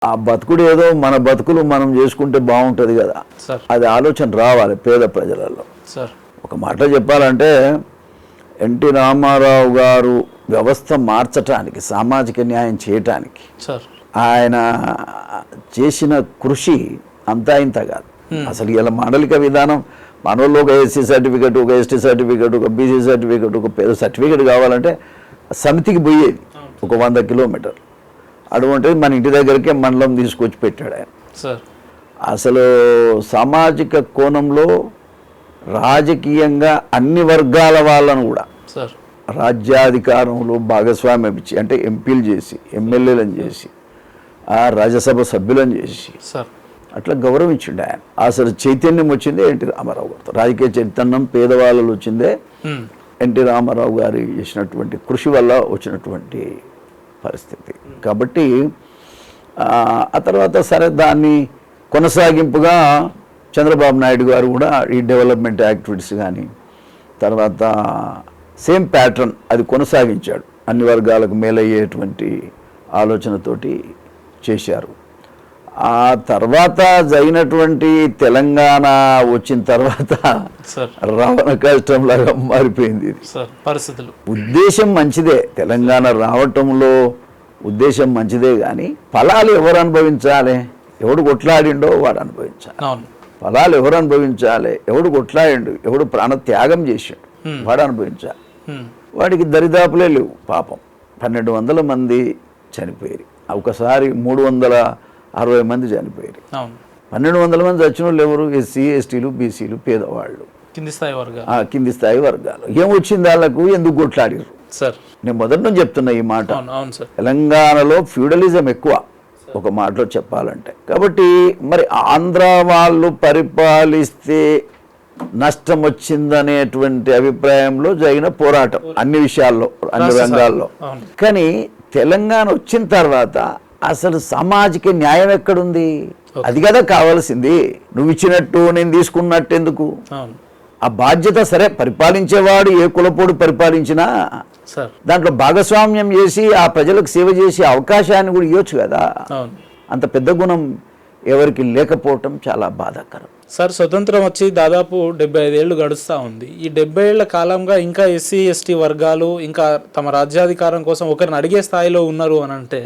ఆ బతుకుడు ఏదో మన బతుకులు మనం చేసుకుంటే బాగుంటుంది కదా, అది ఆలోచన రావాలి పేద ప్రజలలో. ఒక మాట చెప్పాలంటే ఎన్టీ రామారావు గారు వ్యవస్థ మార్చటానికి, సామాజిక న్యాయం చేయటానికి ఆయన చేసిన కృషి అంతా ఇంత కాదు. అసలు ఇలా మాండలిక విధానం మనలో ఒక ఎస్సీ సర్టిఫికెట్, ఒక ఎస్టీ సర్టిఫికెట్, ఒక బీసీ సర్టిఫికెట్, ఒక పేద సర్టిఫికెట్ కావాలంటే సమితికి పోయేది ఒక 100 కిలోమీటర్లు. అటువంటిది మన ఇంటి దగ్గరికే మండలం తీసుకొచ్చి పెట్టాడు ఆయన. అసలు సామాజిక కోణంలో రాజకీయంగా అన్ని వర్గాల వాళ్ళను కూడా రాజ్యాధికారంలో భాగస్వామ్యం ఇచ్చి, అంటే ఎంపీలు చేసి, ఎమ్మెల్యేలను చేసి, రాజ్యసభ సభ్యులను చేసి అట్లా గౌరవించిండు ఆయన. అసలు చైతన్యం వచ్చిందే ఎన్టీ రామారావు గారితో. రాజకీయ చైతన్యం పేదవాళ్ళు వచ్చిందే ఎన్టీ రామారావు గారు చేసినటువంటి కృషి వల్ల వచ్చినటువంటి పరిస్థితి. కాబట్టి ఆ తర్వాత సరే దాన్ని కొనసాగింపుగా చంద్రబాబు నాయుడు గారు కూడా ఈ డెవలప్మెంట్ యాక్టివిటీస్ కానీ తర్వాత సేమ్ ప్యాటర్న్ అది కొనసాగించాడు. అన్ని వర్గాలకు మేలయ్యేటువంటి ఆలోచనతోటి చేశారు. ఆ తర్వాత జరిగినటువంటి తెలంగాణ వచ్చిన తర్వాత రావణ కష్టంలాగా మారిపోయింది పరిస్థితులు. ఉద్దేశం మంచిదే, తెలంగాణ రావటంలో ఉద్దేశం మంచిదే, కానీ ఫలాలు ఎవరు అనుభవించాలి? ఎవడు కొట్లాడిండో వాడు అనుభవించాలి. ఫలాలు ఎవరు అనుభవించాలి? ఎవడు కొట్లాడిండు, ఎవడు ప్రాణ త్యాగం చేసిండు వాడు అనుభవించాలి. వాడికి దరిదాపులే లేవు. పాపం 1200 మంది చనిపోయారు. ఒకసారి 360 మంది చనిపోయారు. 1200 మంది చచ్చిన వాళ్ళు ఎవరు? ఎస్సీ, ఎస్టీలు, బీసీలు, పేదవాళ్ళు, కింది స్థాయి వర్గాలు. ఏమొచ్చింది వాళ్ళకు? ఎందుకు కొట్లాడారు? నేను మొదటి నుంచి చెప్తున్నా ఈ మాట. తెలంగాణలో ఫ్యూడలిజం ఎక్కువ ఒక మాటలో చెప్పాలంటే. కాబట్టి మరి ఆంధ్ర వాళ్ళు పరిపాలిస్తే నష్టం వచ్చిందనేటువంటి అభిప్రాయంలో జరిగిన పోరాటం అన్ని విషయాల్లో, అన్ని రంగాల్లో. కానీ తెలంగాణ వచ్చిన తర్వాత అసలు సామాజిక న్యాయం ఎక్కడుంది? అది కదా కావాల్సింది. నువ్వు ఇచ్చినట్టు నేను తీసుకున్నట్టు ఎందుకు? ఆ బాధ్యత సరే, పరిపాలించేవాడు ఏ కులపోడు పరిపాలించినా దాంట్లో భాగస్వామ్యం చేసి ఆ ప్రజలకు సేవ చేసే అవకాశాన్ని కూడా ఇవ్వచ్చు కదా. అంత పెద్ద గుణం ఎవరికి లేకపోవటం చాలా బాధాకరం. సార్, స్వతంత్రం వచ్చి దాదాపు 75 ఏళ్ళు గడుస్తూ ఉంది. ఈ 70 ఏళ్ల కాలంగా ఇంకా ఎస్సీ, ఎస్టీ వర్గాలు ఇంకా తమ రాజ్యాధికారం కోసం ఒకరిని అడిగే స్థాయిలో ఉన్నారు అని అంటే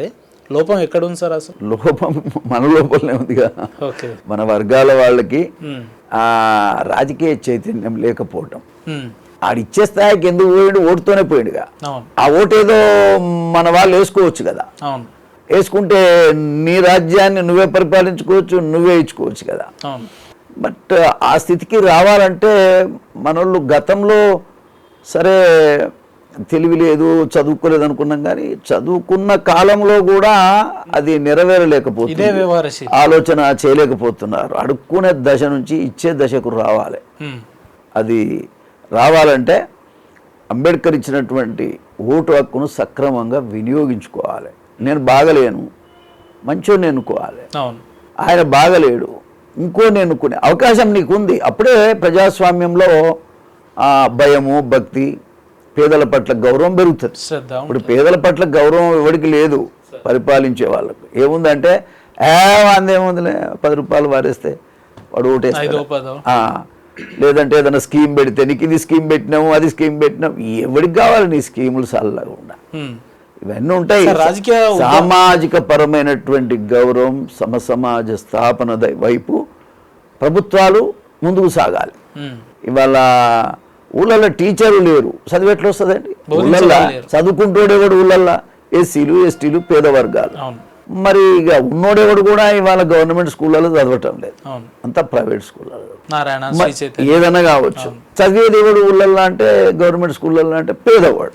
లోపం ఎక్కడుంది సార్? అసలు లోపం మన లోపలనే ఉందిగా. మన వర్గాల వాళ్ళకి ఆ రాజకీయ చైతన్యం లేకపోవటం. ఆడిచ్చే స్థాయికి ఎందుకు పోయాడు? ఓటుతోనే పోయాడుగా. ఆ ఓటు ఏదో మన వాళ్ళు వేసుకోవచ్చు కదా. వేసుకుంటే నీ రాజ్యాన్ని నువ్వే పరిపాలించుకోవచ్చు, నువ్వే ఇచ్చుకోవచ్చు కదా. బట్ ఆ స్థితికి రావాలంటే మనోళ్ళు గతంలో సరే తెలివి లేదు, చదువుకోలేదు అనుకున్నాం, కానీ చదువుకున్న కాలంలో కూడా అది నెరవేరలేకపోతుంది, ఆలోచన చేయలేకపోతున్నారు. అడుక్కునే దశ నుంచి ఇచ్చే దశకు రావాలి. అది రావాలంటే అంబేద్కర్ ఇచ్చినటువంటి ఓటు హక్కును సక్రమంగా వినియోగించుకోవాలి. నేను బాగలేను, మంచోని ఎన్నుకోవాలి. ఆయన బాగలేడు, ఇంకోని ఎన్నుకునే అవకాశం నీకుంది. అప్పుడే ప్రజాస్వామ్యంలో భయము, భక్తి, పేదల పట్ల గౌరవం పెరుగుతుంది. ఇప్పుడు పేదల పట్ల గౌరవం ఎవరికి లేదు పరిపాలించే వాళ్ళకు. ఏముందంటే అందేముందిలే, 10 రూపాయలు వారేస్తే వాడు ఓటేస్తాడు. లేదంటే ఏదైనా స్కీమ్ పెడితే నీకు ఇది స్కీమ్ పెట్టినాము, అది స్కీమ్ పెట్టినాము. ఎవరికి కావాలి నీ స్కీములు చల్లకుండా? ఇవన్నీ ఉంటాయి. సామాజిక పరమైనటువంటి గౌరవం, సమసమాజ స్థాపన వైపు ప్రభుత్వాలు ముందుకు సాగాలి. ఇవాళ ఊళ్ళల్లో టీచర్లు లేరు, చదివి ఎట్లా వస్తుందండి? ఊళ్ళల్లా చదువుకుంటోడేవాడు ఊళ్ళల్లా ఎస్సీలు, ఎస్టీలు, పేద వర్గాలు. మరి ఇక ఉన్నోడేవాడు కూడా ఇవాళ గవర్నమెంట్ స్కూళ్ళలో చదవటం లేదు, అంతా ప్రైవేట్ స్కూళ్ళలో. ఏదైనా కావచ్చు, చదివేది ఎవడు ఊళ్ళల్లో అంటే గవర్నమెంట్ స్కూళ్ళల్లో అంటే పేదవాడు.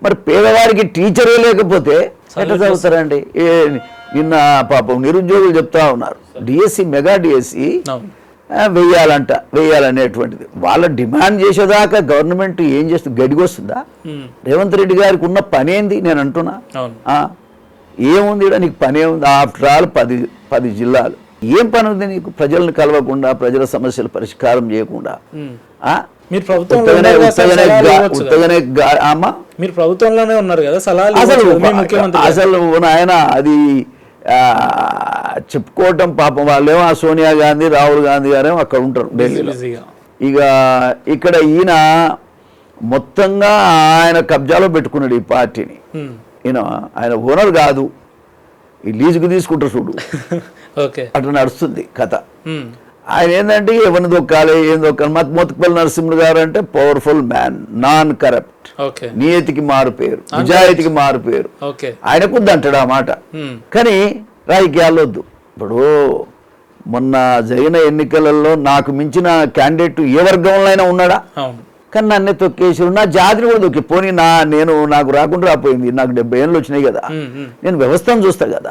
మరి పేదవాడికి టీచరే లేకపోతే ఎట్లా చదువుతారండి? నిన్న పాపం నిరుద్యోగులు చెప్తా ఉన్నారు, డిఎస్సి, మెగా డిఎస్సి వేయాలనేటువంటిది. వాళ్ళ డిమాండ్ చేసేదాకా గవర్నమెంట్ ఏం చేస్తుంది? గడిగొస్తుందా? రేవంత్ రెడ్డి గారికి ఉన్న పని ఏంది నేను అంటున్నా? ఏముంది నీకు పని ఏముంది? ఆఫ్టర్ ఆల్ 10 జిల్లాలు. ఏం పని ఉంది నీకు? ప్రజలను కలవకుండా, ప్రజల సమస్యలు పరిష్కారం చేయకుండా మీరు ప్రభుత్వంలోనే ఉన్నారు కదా, అసలు ఆయన అది చెప్పుకోవటం పాపం వాళ్ళేమో ఆ సోనియా గాంధీ రాహుల్ గాంధీ గారేమో అక్కడ ఉంటారు ఢిల్లీలో. బిజీగా. ఇక ఇక్కడ ఈయన మొత్తంగా ఆయన కబ్జాలో పెట్టుకున్నాడు ఈ పార్టీని. ఈయన ఆయన ఓనర్ కాదు, ఈ లీజుకు తీసుకుంటారు చూడు, ఓకే, అట్లా నడుస్తుంది కథ. ఆయన ఏంటంటే ఎవరిని దొక్కాలి ఏం దొక్కాలి. మోత్కుపల్లి నరసింహుడు గారు అంటే powerful man, non corrupt, okay, నియతికి మారు పేరు, నిజాయితీకి మారు పేరు. ఓకే, ఆయనకు అంటాడు ఆ మాట. కానీ రాజకీయాల్లో వద్దు. ఇప్పుడు మొన్న జరిగిన ఎన్నికలలో నాకు మించిన క్యాండిడేట్ ఏ వర్గంలో అయినా ఉన్నాడా? అవును. కానీ నన్నే తొక్కేసారు, నా జాతిని కూడా తొక్కి. పోనీ నాకు రాకుండా రాపోయింది, నాకు 70 ఏళ్ళు వచ్చినాయి కదా, నేను వ్యవస్థను చూస్తా కదా.